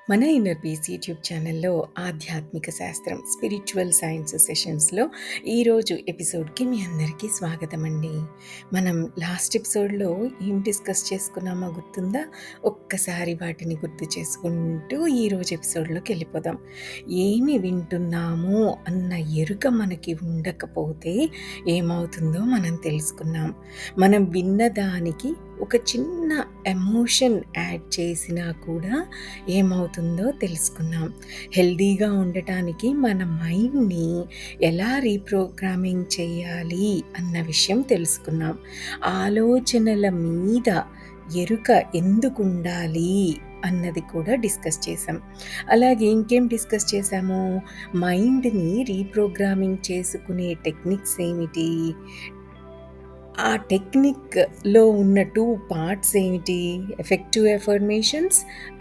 మన inner peace YouTube ఛానల్లో ఆధ్యాత్మిక శాస్త్రం స్పిరిచువల్ సైన్స్ సెషన్స్లో ఈరోజు ఎపిసోడ్కి మీ అందరికీ స్వాగతం అండి. మనం లాస్ట్ ఎపిసోడ్లో ఏం డిస్కస్ చేసుకున్నామో గుర్తుందా? ఒక్కసారి వాటిని గుర్తు చేసుకుంటూ ఈరోజు ఎపిసోడ్లోకి వెళ్ళిపోదాం. ఏమి వింటున్నాము అన్న ఎరుక మనకి ఉండకపోతే ఏమవుతుందో మనం తెలుసుకున్నాం. మనం విన్నదానికి ఒక చిన్న ఎమోషన్ యాడ్ చేసినా కూడా ఏమవుతుందో తెలుసుకున్నాం. హెల్తీగా ఉండటానికి మన మైండ్ని ఎలా రీప్రోగ్రామింగ్ చేయాలి అన్న విషయం తెలుసుకున్నాం. ఆలోచనల మీద ఎరుక ఎందుకు ఉండాలి అన్నది కూడా డిస్కస్ చేసాం. అలాగే ఇంకేం డిస్కస్ చేసాము? మైండ్ని రీప్రోగ్రామింగ్ చేసుకునే టెక్నిక్స్ ఏమిటి, ఆ టెక్నిక్లో ఉన్న 2 పార్ట్స్ ఏమిటి? Effective affirmations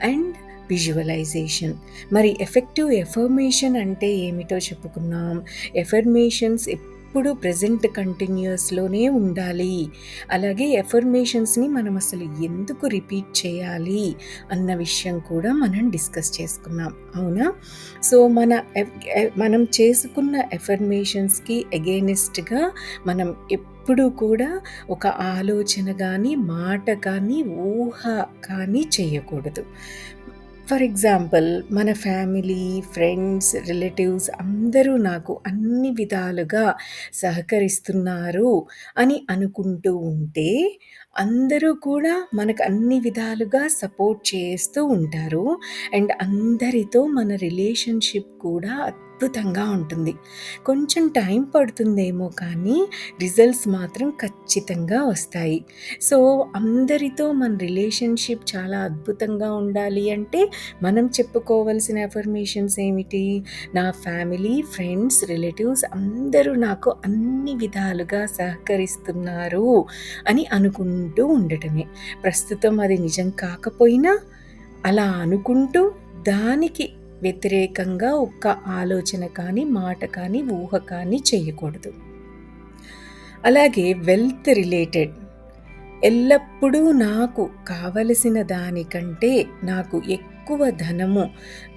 and visualisation. మరి ఎఫెక్టివ్ ఎఫర్మేషన్ అంటే ఏమిటో చెప్పుకున్నాం. ఎఫర్మేషన్స్ ఎప్పుడు ప్రెజెంట్ కంటిన్యూస్లోనే ఉండాలి. అలాగే ఎఫర్మేషన్స్ని మనం అసలు ఎందుకు రిపీట్ చేయాలి అన్న విషయం కూడా మనం డిస్కస్ చేసుకున్నాం, అవునా? సో మనం చేసుకున్న ఎఫర్మేషన్స్కి ఎగెయినిస్ట్గా మనం ఎప్పుడు కూడా ఒక ఆలోచన కానీ, మాట కానీ, ఊహ కానీ చేయకూడదు. ఫర్ ఎగ్జాంపుల్, మన ఫ్యామిలీ, ఫ్రెండ్స్, రిలేటివ్స్ అందరూ నాకు అన్ని విధాలుగా సహకరిస్తున్నారు అని అనుకుంటూ ఉంటే, అందరూ కూడా మనకు అన్ని విధాలుగా సపోర్ట్ చేస్తూ ఉంటారు. అండ్ అందరితో మన రిలేషన్షిప్ కూడా అద్భుతంగా ఉంటుంది. కొంచెం టైం పడుతుందేమో కానీ రిజల్ట్స్ మాత్రం ఖచ్చితంగా వస్తాయి. సో అందరితో మన రిలేషన్షిప్ చాలా అద్భుతంగా ఉండాలి అంటే మనం చెప్పుకోవలసిన ఎఫర్మేషన్స్ ఏమిటి? నా ఫ్యామిలీ, ఫ్రెండ్స్, రిలేటివ్స్ అందరూ నాకు అన్ని విధాలుగా సహకరిస్తున్నారు అని అనుకుంటూ ఉండటమే. ప్రస్తుతం అది నిజం కాకపోయినా అలా అనుకుంటూ దానికి వ్యతిరేకంగా ఒక్క ఆలోచన కానీ, మాట కానీ, ఊహ కానీ చేయకూడదు. అలాగే వెల్త్ రిలేటెడ్ ఎల్లప్పుడూ నాకు కావలసిన దానికంటే నాకు ఎక్కువ ధనము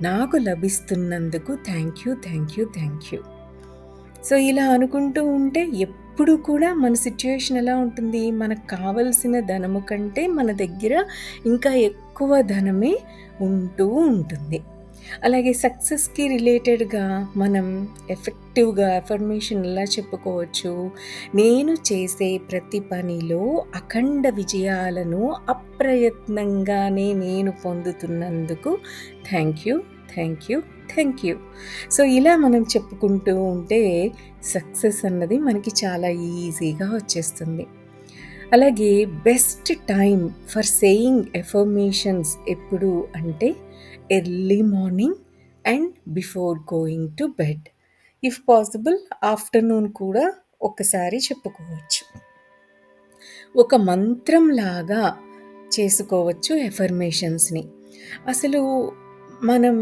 నాకు లభిస్తున్నందుకు థ్యాంక్ యూ. సో ఇలా అనుకుంటూ ఉంటే ఎప్పుడు కూడా మన సిచ్యుయేషన్ ఎలా ఉంటుంది? మనకు కావలసిన ధనము కంటే మన దగ్గర ఇంకా ఎక్కువ ధనమే ఉంటూ ఉంటుంది. అలాగే సక్సెస్కి రిలేటెడ్గా మనం ఎఫెక్టివ్గా ఎఫర్మేషన్ ఎలా చెప్పుకోవచ్చు? నేను చేసే ప్రతి పనిలో అఖండ విజయాలను అప్రయత్నంగానే నేను పొందుతున్నందుకు థ్యాంక్ యూ. సో ఇలా మనం చెప్పుకుంటూ ఉంటే సక్సెస్ అన్నది మనకి చాలా ఈజీగా వచ్చేస్తుంది. అలాగే best time for saying affirmations ఎప్పుడు అంటే early morning and before going to bed. If possible afternoon కూడా ఒకసారి చెప్పుకోవచ్చు. ఒక మంత్రంలాగా చేసుకోవచ్చు ఎఫర్మేషన్స్ని. అసలు మనం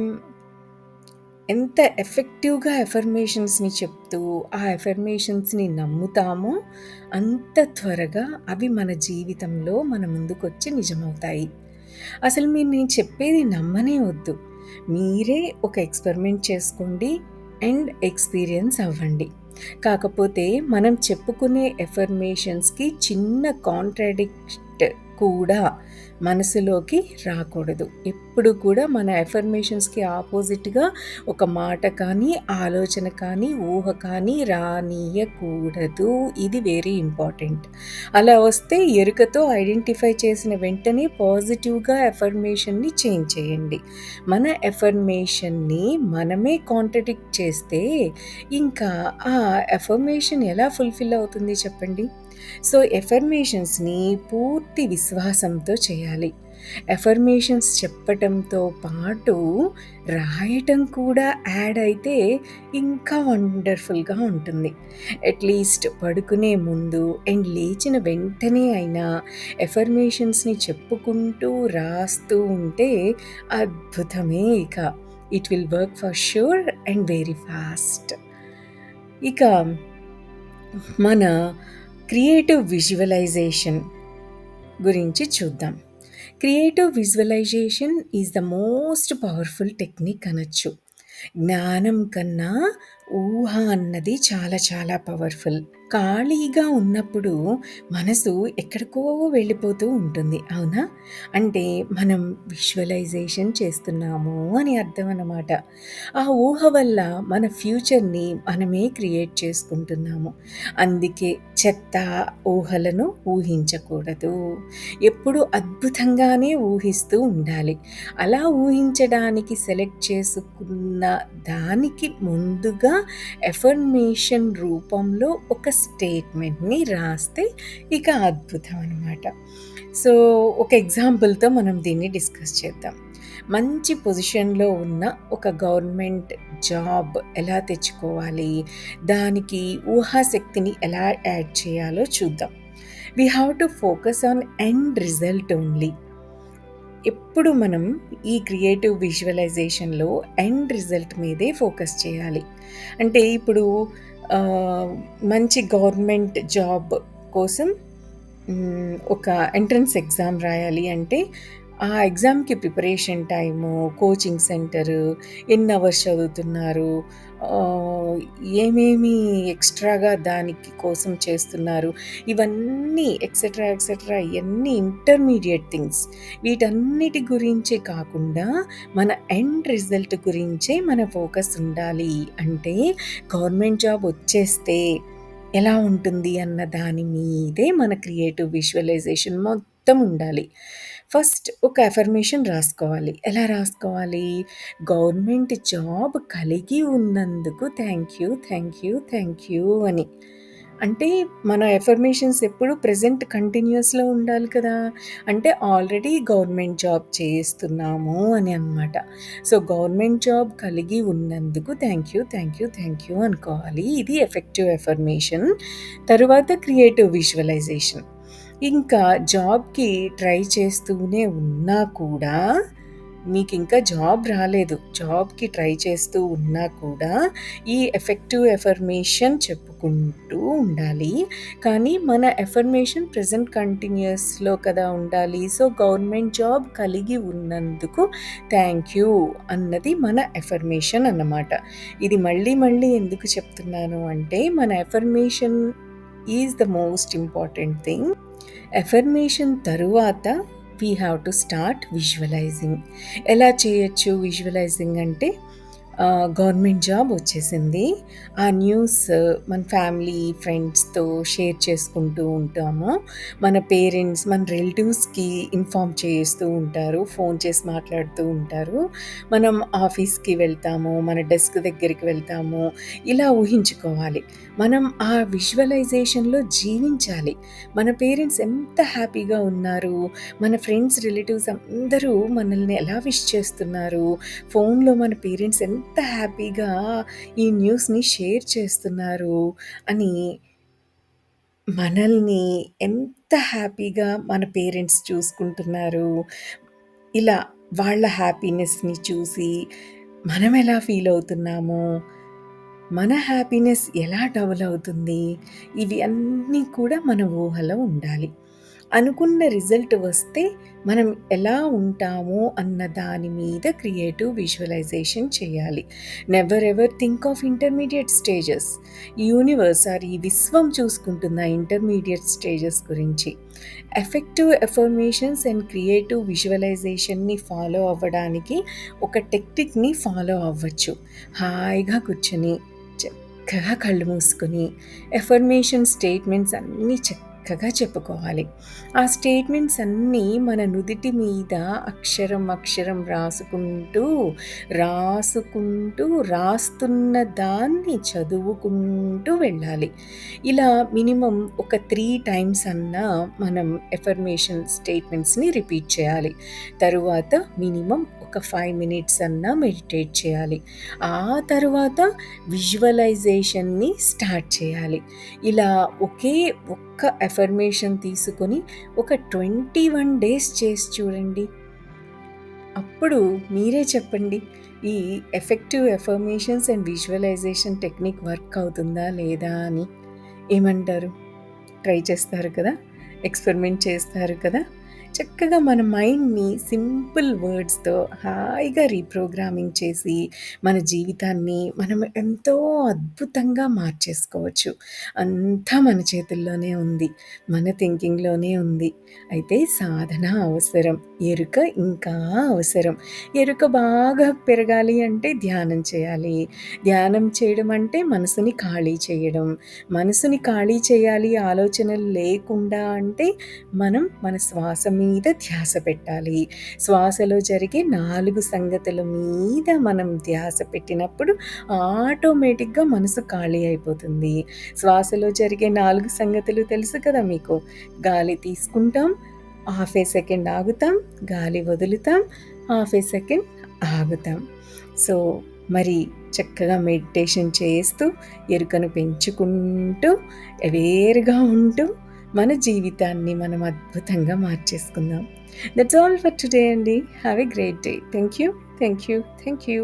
ఎంత ఎఫెక్టివ్గా ఎఫర్మేషన్స్ని చెప్తూ ఆ ఎఫర్మేషన్స్ని నమ్ముతామో అంత త్వరగా అవి మన జీవితంలో మన ముందుకొచ్చి నిజమవుతాయి. అసలు నేను చెప్పేది నమ్మనే వద్దు. మీరే ఒక ఎక్స్పెరిమెంట్ చేసుకోండి అండ్ ఎక్స్పీరియన్స్ అవ్వండి. కాకపోతే మనం చెప్పుకునే ఎఫర్మేషన్స్కి చిన్న కాంట్రాడిక్ట్ కూడా మనసులోకి రాకూడదు. ఎప్పుడు కూడా మన ఎఫర్మేషన్స్కి ఆపోజిట్గా ఒక మాట కానీ, ఆలోచన కానీ, ఊహ కానీ రానీయకూడదు. ఇది వెరీ ఇంపార్టెంట్. అలా వస్తే ఎరుకతో ఐడెంటిఫై చేసిన వెంటనే పాజిటివ్గా ఎఫర్మేషన్ని చేంజ్ చేయండి. మన ఎఫర్మేషన్ని మనమే కాంట్రడిక్ట్ చేస్తే ఇంకా ఆ ఎఫర్మేషన్ ఎలా ఫుల్ఫిల్ అవుతుంది చెప్పండి? సో ఎఫర్మేషన్స్ని పూర్తి విశ్వాసంతో చేయాలి. ఎఫర్మేషన్స్ చెప్పటంతో పాటు రాయటం కూడా యాడ్ అయితే ఇంకా వండర్ఫుల్గా ఉంటుంది. అట్లీస్ట్ పడుకునే ముందు అండ్ లేచిన వెంటనే అయినా ఎఫర్మేషన్స్ని చెప్పుకుంటూ రాస్తూ ఉంటే అద్భుతమే. ఇక it will work for sure and very fast. ఇక మన క్రియేటివ్ విజువలైజేషన్ గురించి చూద్దాం. Creative visualisation is the most powerful technique అనొచ్చు. జ్ఞానం కన్నా ఊహ అన్నది చాలా చాలా పవర్ఫుల్. ఖాళీగా ఉన్నప్పుడు మనసు ఎక్కడికో వెళ్ళిపోతూ ఉంటుంది. అవునా? అంటే మనం విజువలైజేషన్ చేస్తున్నాము అని అర్థం అన్నమాట. ఆ ఊహ వల్ల మన ఫ్యూచర్‌ని మనమే క్రియేట్ చేసుకుంటున్నాము. అందుకే చెత్త ఊహలను ఊహించకూడదు. ఎప్పుడు అద్భుతంగానే ఊహిస్తూ ఉండాలి. అలా ఊహించడానికి సెలెక్ట్ చేసుకున్న దానికి ముందుగా ఎఫర్మేషన్ రూపంలో ఒక స్టేట్మెంట్‌ని రాస్తే ఇక అద్భుతం అనమాట. సో, ఒక ఎగ్జాంపుల్‌తో మనం దీన్ని డిస్కస్ చేద్దాం. మంచి పొజిషన్‌లో ఉన్న ఒక గవర్నమెంట్ జాబ్ ఎలా తెచ్చుకోవాలి? దానికి ఊహాశక్తిని ఎలా యాడ్ చేయాలో చూద్దాం. We have to focus on end result only. ఎప్పుడు మనం ఈ క్రియేటివ్ విజువలైజేషన్‌లో ఎండ్ రిజల్ట్ మీదే ఫోకస్ చేయాలి. అంటే ఇప్పుడు మంచి గవర్నమెంట్ జాబ్ కోసం ఒక ఎంట్రన్స్ ఎగ్జామ్ రాయాలి అంటే, ఆ ఎగ్జామ్‌కి ప్రిపరేషన్ టైము, కోచింగ్ సెంటరు, ఎన్ని అవర్స్ చదువుతున్నారు, ఆహ్, ఏమేమి ఎక్స్‌ట్రాగా దానికి కోసం చేస్తున్నారు, ఇవన్నీ ఎక్సెట్రా, ఎక్సెట్రా ఇయన్నీ ఇంటర్మీడియేట్ థింగ్స్. వీటన్నిటి గురించి కాకుండా, మన ఎండ్ రిజల్ట్ గురించే మన ఫోకస్ ఉండాలి. అంటే గవర్నమెంట్ జాబ్ వచ్చేస్తే ఎలా ఉంటుంది అన్న దాని మీదే మన క్రియేటివ్ విజువలైజేషన్ మొత్తం ఉండాలి. ఫస్ట్ ఒక అఫర్మేషన్ రాసుకోవాలి. ఎలా రాసుకోవాలి? గవర్నమెంట్ జాబ్ కలిగి ఉన్నందుకు thank you, thank you, thank you అని. అంటే మన ఎఫర్మేషన్స్ ఎప్పుడు ప్రెజెంట్ కంటిన్యూయస్‌లో ఉండాలి కదా! అంటే ఆల్రెడీ గవర్నమెంట్ జాబ్ చేస్తున్నాము అని అన్నమాట. సో, గవర్నమెంట్ జాబ్ కలిగి ఉన్నందుకు thank you, thank you, thank you అనుకోవాలి. ఇది ఎఫెక్టివ్ ఎఫర్మేషన్. తరువాత క్రియేటివ్ విజువలైజేషన్. ఇంకా జాబ్‌కి ట్రై చేస్తూనే ఉన్నా కూడా మీకింకా జాబ్ రాలేదు. జాబ్‌కి ట్రై చేస్తూ ఉన్నా కూడా ఈ ఎఫెక్టివ్ ఎఫర్మేషన్ చెప్పుకుంటూ ఉండాలి. కానీ మన ఎఫర్మేషన్ ప్రెజెంట్ కంటిన్యూయస్‌లో కదా ఉండాలి. సో, గవర్నమెంట్ జాబ్ కలిగి ఉన్నందుకు థ్యాంక్ యూ అన్నది మన ఎఫర్మేషన్ అన్నమాట. ఇది మళ్ళీ మళ్ళీ ఎందుకు చెప్తున్నాను అంటే మన affirmation is the most important thing. Affirmation తరువాత we have to start visualising. ఎలా చేయొచ్చు విజువలైజింగ్ అంటే గవర్నమెంట్ జాబ్ వచ్చేసింది. ఆ న్యూస్ మన ఫ్యామిలీ, ఫ్రెండ్స్‌తో షేర్ చేసుకుంటూ ఉంటాము. మన పేరెంట్స్, మన రిలేటివ్స్‌కి ఇన్ఫార్మ్ చేస్తూ ఉంటారు. ఫోన్ చేసి మాట్లాడుతూ ఉంటారు. మనం ఆఫీస్‌కి వెళ్తాము, మన డెస్క్ దగ్గరికి వెళ్తాము. ఇలా ఊహించుకోవాలి. మనం ఆ విజువలైజేషన్‌లో జీవించాలి. మన పేరెంట్స్ ఎంత హ్యాపీగా ఉన్నారు, మన ఫ్రెండ్స్, రిలేటివ్స్ అందరూ మనల్ని ఎలా విష్ చేస్తున్నారు, ఫోన్‌లో మన పేరెంట్స్ ఎంత హ్యాపీగా ఈ న్యూస్‌ని షేర్ చేస్తున్నారు అని, మనల్ని ఎంత హ్యాపీగా మన పేరెంట్స్ చూసుకుంటున్నారు. ఇలా వాళ్ళ హ్యాపీనెస్‌ని చూసి మనం ఎలా ఫీల్ అవుతున్నాము, మన హ్యాపీనెస్ ఎలా డబుల్ అవుతుంది, ఇవి అన్నీ కూడా మన ఊహలో ఉండాలి. అనుకున్న రిజల్ట్ వస్తే మనం ఎలా ఉంటాము అన్న దాని మీద క్రియేటివ్ విజువలైజేషన్ చేయాలి. Never ever think of intermediate stages. ఈ యూనివర్స్ ఆర్ ఈ విశ్వం చూసుకుంటున్న ఇంటర్మీడియేట్ స్టేజెస్ గురించి. ఎఫెక్టివ్ ఎఫర్మేషన్స్ అండ్ క్రియేటివ్ విజువలైజేషన్‌ని ఫాలో అవ్వడానికి ఒక టెక్నిక్‌ని ఫాలో అవ్వచ్చు. హాయిగా కూర్చొని చక్కగా కళ్ళు మూసుకొని ఎఫర్మేషన్ స్టేట్మెంట్స్ అన్నీ చక్కగా చెప్పుకోవాలి. ఆ స్టేట్మెంట్స్ అన్నీ మన నుదిటి మీద అక్షరం అక్షరం రాసుకుంటూ రాస్తున్న దాన్ని చదువుకుంటూ వెళ్ళాలి. ఇలా మినిమమ్ ఒక 3 టైమ్స్ అన్నా మనం ఎఫర్మేషన్ స్టేట్మెంట్స్‌ని రిపీట్ చేయాలి. తరువాత మినిమమ్ ఒక 5 మినిట్స్ అన్నా మెడిటేట్ చేయాలి. ఆ తరువాత విజువలైజేషన్‌ని స్టార్ట్ చేయాలి. ఇలా ఒక్క ఎఫర్మేషన్ తీసుకొని ఒక 21 డేస్ చేసి చూడండి. అప్పుడు మీరే చెప్పండి. ఈ effective affirmations and visualisation technique work అవుతుందా లేదా అని. ఏమంటారు? ట్రై చేస్తారు కదా! ఎక్స్‌పెరిమెంట్ చేస్తారు కదా! చక్కగా మన మైండ్‌ని సింపుల్ వర్డ్స్‌తో హాయిగా రీప్రోగ్రామింగ్ చేసి, మన జీవితాన్ని మనం ఎంతో అద్భుతంగా మార్చేసుకోవచ్చు. అంతా మన చేతుల్లోనే ఉంది. మన థింకింగ్‌లోనే ఉంది. అయితే సాధన అవసరం. ఎరుక ఇంకా అవసరం. ఎరుక బాగా పెరగాలి అంటే ధ్యానం చేయాలి. ధ్యానం చేయడం అంటే మనసుని ఖాళీ చేయడం. మనసుని ఖాళీ చేయాలి ఆలోచనలు లేకుండా అంటే మనం మన శ్వాస మీద ధ్యాస పెట్టాలి. శ్వాసలో జరిగే 4 సంగతుల మీద మనం ధ్యాస పెట్టినప్పుడు ఆటోమేటిక్‌గా మనసు ఖాళీ అయిపోతుంది. శ్వాసలో జరిగే 4 సంగతులు తెలుసు కదా మీకు. గాలి తీసుకుంటాం, హాఫ్ ఏ సెకండ్ ఆగుతాం, గాలి వదులుతాం, హాఫ్ ఏ సెకండ్ ఆగుతాం. సో, మరి చక్కగా మెడిటేషన్ చేస్తూ, ఎరుకను పెంచుకుంటూ, అవేర్‌గా ఉంటూ, మన జీవితాన్ని మనం అద్భుతంగా మార్చేసుకుందాం. దట్స్ ఆల్ ఫర్ టుడే అండి. Have a great day. Thank you. Thank you. Thank you.